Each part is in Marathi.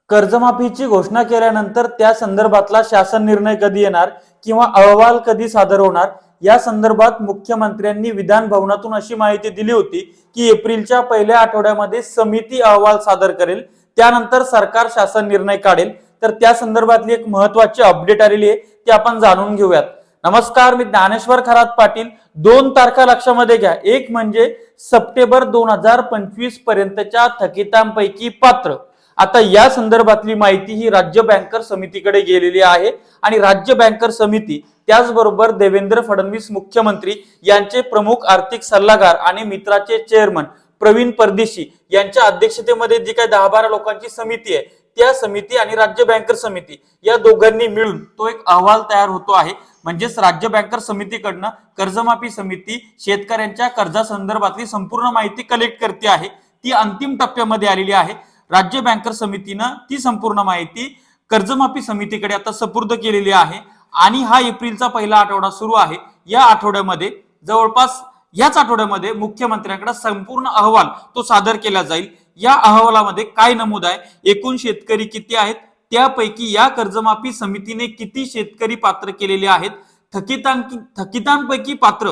कर्जमाफीची घोषणा केल्यानंतर त्या संदर्भातला शासन निर्णय कधी येणार किंवा अहवाल कधी सादर होणार या संदर्भात मुख्यमंत्र्यांनी विधान भवनातून अशी माहिती दिली होती की एप्रिलच्या पहिल्या आठवड्यामध्ये समिती अहवाल सादर करेल, त्यानंतर सरकार शासन निर्णय काढेल। तर त्या संदर्भातली एक महत्त्वाची अपडेट आलेली आहे, ती आपण जाणून घेऊयात। नमस्कार, मी ज्ञानेश्वर खरात पाटील। 2 तारखा लक्षामध्ये घ्या, एक म्हणजे सप्टेंबर 2025 पर्यंतच्या थकितांपैकी पात्र। आता या संदर्भातली माहिती ही राज्य बँकर समितीकडे गेलेली आहे आणि राज्य बँकर समिती त्याचबरोबर देवेंद्र फडणवीस मुख्यमंत्री यांचे प्रमुख आर्थिक सल्लागार आणि मित्राचे चेअरमन प्रवीण परदेशी यांच्या अध्यक्षतेमध्ये जी काही 10-12 लोकांची समिती आहे, त्या समिती आणि राज्य बँकर समिती या दोघांनी मिळून तो एक अहवाल तयार होतो आहे। म्हणजेच राज्य बँकर समितीकडनं कर्जमाफी समिती शेतकऱ्यांच्या कर्जासंदर्भातली संपूर्ण माहिती कलेक्ट करते आहे, ती अंतिम टप्प्यामध्ये आलेली आहे। राज्य बँकर समितीनं ती संपूर्ण माहिती कर्जमाफी समितीकडे आता सुपूर्द केलेली आहे आणि हा एप्रिलचा पहिला आठवडा सुरू आहे। या आठवड्यामध्ये जवळपास याच आठवड्यामध्ये मुख्यमंत्र्यांकडे संपूर्ण अहवाल तो सादर केला जाईल। या अहवालामध्ये काय नमूद आहे, एकूण शेतकरी किती आहेत, त्यापैकी या कर्जमाफी समितीने किती शेतकरी पात्र केलेले आहेत, थकितांपैकी पात्र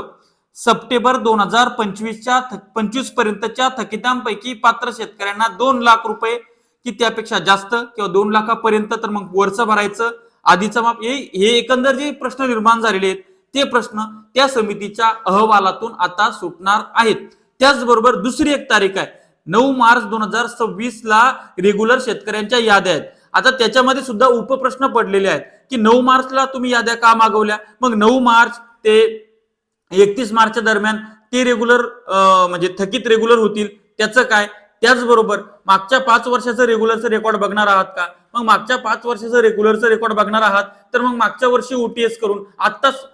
सप्टेंबर 2025 पर्यंतच्या थकितांपैकी पात्र शेतकऱ्यांना 2 लाख रुपये की त्यापेक्षा जास्त किंवा 2 लाखापर्यंत, तर मग वरचं भरायचं आधीचं माप, हे एकंदर जे प्रश्न निर्माण झालेले आहेत ते प्रश्न त्या समितीच्या अहवालातून आता सुटणार आहेत। त्याचबरोबर दुसरी एक तारीख आहे 9 मार्च 2026 ला रेग्युलर शेतकऱ्यांच्या याद्या आहेत। आता त्याच्यामध्ये सुद्धा उपप्रश्न पडलेले आहेत की 9 मार्चला तुम्ही याद्या का मागवल्या, मग 9 मार्च ते 31 मार्च दरम्यान ते रेग्युलर म्हणजे थकीत रेग्युलर होतील, त्याचं काय? त्याचबरोबर मागच्या 5 वर्षाचं रेग्युलरचं रेकॉर्ड बघणार आहात का? मग मागच्या 5 वर्षाचं रेग्युलरचं रेकॉर्ड बघणार आहात तर मग मागच्या वर्षी ओटीएस करून आत्ताच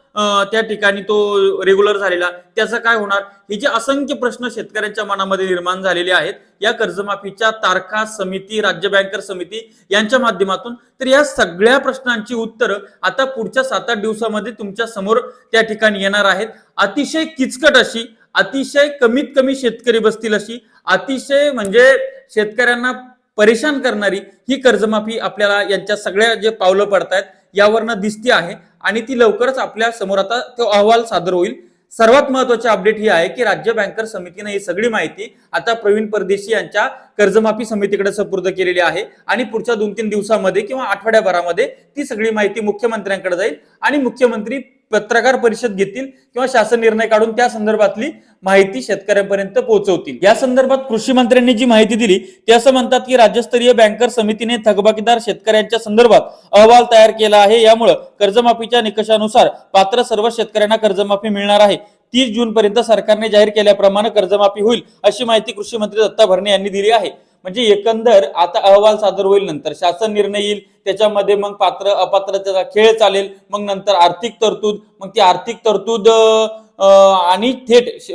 त्या ठिकाणी तो रेग्युलर झालेला त्याचं काय होणार? हे जे असंख्य प्रश्न शेतकऱ्यांच्या मनामध्ये निर्माण झालेले आहेत या कर्जमाफीच्या तारखा समिती, राज्य बँकर समिती यांच्या माध्यमातून, तर या सगळ्या प्रश्नांची उत्तरं आता पुढच्या 7-8 दिवसामध्ये तुमच्या समोर त्या ठिकाणी येणार आहेत। अतिशय किचकट अशी, अतिशय कमीत कमी शेतकरी बसतील अशी, अतिशय म्हणजे शेतकऱ्यांना परेशान करणारी ही कर्जमाफी आपल्याला यांच्या सगळ्या जे पावलं पडतायत यावरनं दिसते आहे आणि ती लवकरच आपल्या समोर आता तो अहवाल सादर होईल। सर्वात महत्त्वाची अपडेट ही आहे की राज्य बँकर समितीने ही सगळी माहिती आता प्रवीण परदेशी यांच्या कर्जमाफी समितीकडे सुपूर्द केलेली आहे आणि पुढच्या 2-3 दिवसामध्ये किंवा आठवड्याभरामध्ये ती सगळी माहिती मुख्यमंत्र्यांकडे जाईल आणि मुख्यमंत्री पत्रकार परिषद घेतील किंवा शासन निर्णय काढून त्या संदर्भातली माहिती शेतकऱ्यांपर्यंत पोहोचवतील। या संदर्भात कृषी मंत्र्यांनी जी माहिती दिली ते असं म्हणतात की राज्यस्तरीय बँकर समितीने थकबाकीदार शेतकऱ्यांच्या संदर्भात अहवाल तयार केला आहे, यामुळे कर्जमाफीच्या निकषानुसार पात्र सर्व शेतकऱ्यांना कर्जमाफी मिळणार आहे। 30 जून पर्यंत सरकारने जाहीर केल्याप्रमाणे कर्जमाफी होईल अशी माहिती कृषी मंत्री दत्ता भरणे यांनी दिली आहे। म्हणजे एकंदर आता अहवाल सादर होईल, नंतर शासन निर्णय येईल, त्याच्यामध्ये मग पात्र अपात्रतेचा खेळ चालेल, मग नंतर आर्थिक तरतूद, मग ती आर्थिक तरतूद आणि थेट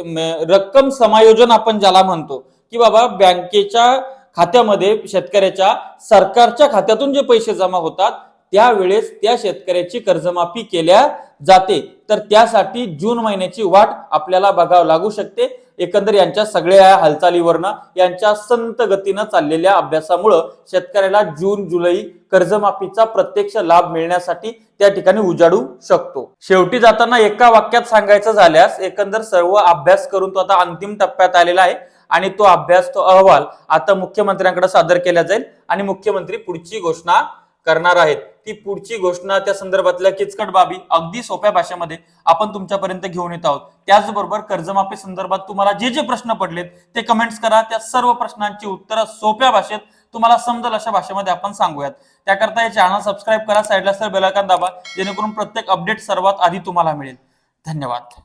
रक्कम समायोजन आपण ज्याला म्हणतो की बाबा बँकेच्या खात्यामध्ये शेतकऱ्याच्या सरकारच्या खात्यातून जे पैसे जमा होतात त्यावेळेस त्या शेतकऱ्याची कर्जमाफी केल्या जाते। तर त्यासाठी जून महिन्याची वाट आपल्याला बघावं लागू शकते। एकंदर यांच्या सगळ्या हालचालीवरनं, यांच्या संत गतीनं चाललेल्या अभ्यासामुळे शेतकऱ्याला जून जुलै कर्जमाफीचा प्रत्यक्ष लाभ मिळण्यासाठी त्या ठिकाणी उजाडू शकतो। शेवटी जाताना एका वाक्यात सांगायचं झाल्यास एकंदर सर्व अभ्यास करून तो आता अंतिम टप्प्यात आलेला आहे आणि तो अभ्यास, तो अहवाल आता मुख्यमंत्र्यांकडे सादर केला जाईल आणि मुख्यमंत्री पुढची घोषणा करणार आहेत। ती पुढची घोषणा, त्या संदर्भातल्या किचकट बाबी अगदी सोप्या भाषेमध्ये आपण तुमच्यापर्यंत घेऊन येत आहोत। त्याचबरोबर कर्जमाफी संदर्भात तुम्हाला जे जे प्रश्न पडलेत ते कमेंट्स करा, त्या सर्व प्रश्नांची उत्तरं सोप्या भाषेत तुम्हाला समजेल अशा भाषेमध्ये आपण सांगूयात। त्याकरता हे चॅनल सबस्क्राईब करा, साईडला बेल आयकॉन दाबा, जेणेकरून प्रत्येक अपडेट सर्वात आधी तुम्हाला मिळेल। धन्यवाद।